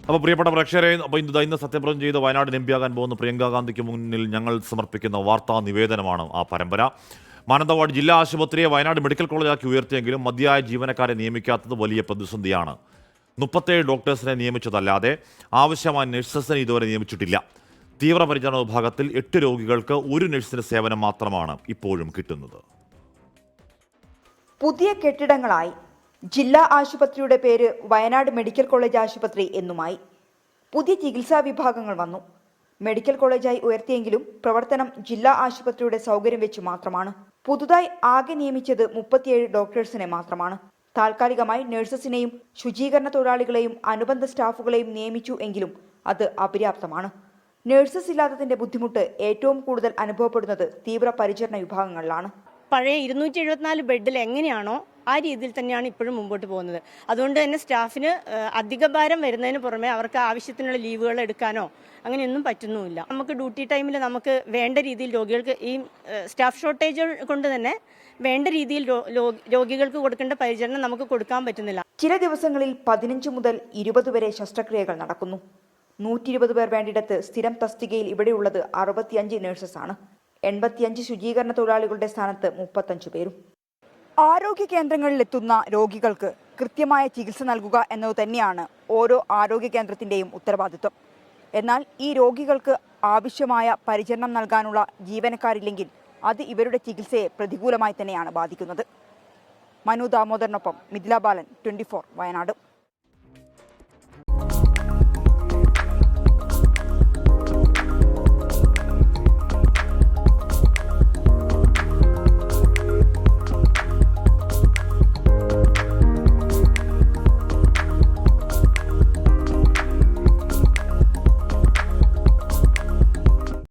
അപ്പോൾ പ്രിയപ്പെട്ട പ്രേക്ഷകരെ, ഇന്ന് സത്യപ്രതിജ്ഞ ചെയ്ത് വയനാട് എം പിയാകാൻ പോകുന്ന പ്രിയങ്ക ഗാന്ധിക്ക് മുന്നിൽ ഞങ്ങൾ സമർപ്പിക്കുന്ന വാർത്താ നിവേദനമാണ് ആ പരമ്പര. മാനന്തവാടി ജില്ലാ ആശുപത്രിയെ വയനാട് മെഡിക്കൽ കോളേജാക്കി ഉയർത്തിയെങ്കിലും മതിയായ ജീവനക്കാരെ നിയമിക്കാത്തത് വലിയ പ്രതിസന്ധിയാണ്. 37 ഡോക്ടേഴ്സിനെ നിയമിച്ചതല്ലാതെ ആവശ്യമായ നഴ്സസിനെ ഇതുവരെ നിയമിച്ചിട്ടില്ല. തീവ്രപരിചരണ വിഭാഗത്തിൽ 8 രോഗികൾക്ക് ഒരു നഴ്സിന്റെ സേവനം മാത്രമാണ് ഇപ്പോഴും കിട്ടുന്നത്. പുതിയ കെട്ടിടങ്ങളായി ജില്ലാ ആശുപത്രിയുടെ പേര് വയനാട് മെഡിക്കൽ കോളേജ് ആശുപത്രി എന്നുമായി. പുതിയ ചികിത്സാ വിഭാഗങ്ങൾ വന്നു. മെഡിക്കൽ കോളേജായി ഉയർത്തിയെങ്കിലും പ്രവർത്തനം ജില്ലാ ആശുപത്രിയുടെ സൗകര്യം വെച്ച് മാത്രമാണ്. പുതുതായി ആകെ നിയമിച്ചത് 37 ഡോക്ടേഴ്സിനെ മാത്രമാണ്. താൽക്കാലികമായി നഴ്സസിനെയും ശുചീകരണ തൊഴിലാളികളെയും അനുബന്ധ സ്റ്റാഫുകളെയും നിയമിച്ചു എങ്കിലും അത് അപര്യാപ്തമാണ്. നഴ്സസ് ഇല്ലാത്തതിന്റെ ബുദ്ധിമുട്ട് ഏറ്റവും കൂടുതൽ അനുഭവപ്പെടുന്നത് തീവ്രപരിചരണ വിഭാഗങ്ങളിലാണ്. പഴയ 274 ബെഡിൽ എങ്ങനെയാണോ ആ രീതിയിൽ തന്നെയാണ് ഇപ്പോഴും മുമ്പോട്ട് പോകുന്നത്. അതുകൊണ്ട് തന്നെ സ്റ്റാഫിന് അധിക ഭാരം വരുന്നതിന് പുറമെ അവർക്ക് ആവശ്യത്തിനുള്ള ലീവുകൾ എടുക്കാനോ അങ്ങനെയൊന്നും പറ്റുന്നുമില്ല. നമുക്ക് ഡ്യൂട്ടി ടൈമിൽ നമുക്ക് വേണ്ട രീതിയിൽ രോഗികൾക്ക് ഈ സ്റ്റാഫ് ഷോർട്ടേജ് കൊണ്ട് തന്നെ വേണ്ട രീതിയിൽ രോഗികൾക്ക് കൊടുക്കേണ്ട പരിചരണം നമുക്ക് കൊടുക്കാൻ പറ്റുന്നില്ല. ചില ദിവസങ്ങളിൽ 15 മുതൽ 20 വരെ ശസ്ത്രക്രിയകൾ നടക്കുന്നു. 120 പേർ വേണ്ടിയിടത്ത് സ്ഥിരം തസ്തികയിൽ ഇവിടെയുള്ളത് 65 നഴ്സസാണ്. 85 ശുചീകരണ തൊഴിലാളികളുടെ സ്ഥാനത്ത് 35 പേരും. ആരോഗ്യ കേന്ദ്രങ്ങളിലെത്തുന്ന രോഗികൾക്ക് കൃത്യമായ ചികിത്സ നൽകുക എന്നത് തന്നെയാണ് ഓരോ ആരോഗ്യ കേന്ദ്രത്തിൻ്റെയും ഉത്തരവാദിത്വം. എന്നാൽ ഈ രോഗികൾക്ക് ആവശ്യമായ പരിചരണം നൽകാനുള്ള ജീവനക്കാരില്ലെങ്കിൽ അത് ഇവരുടെ ചികിത്സയെ പ്രതികൂലമായി തന്നെയാണ് ബാധിക്കുന്നത്. മനു ദാമോദറിനൊപ്പം മിഥില ബാലൻ, 24 വയനാട്.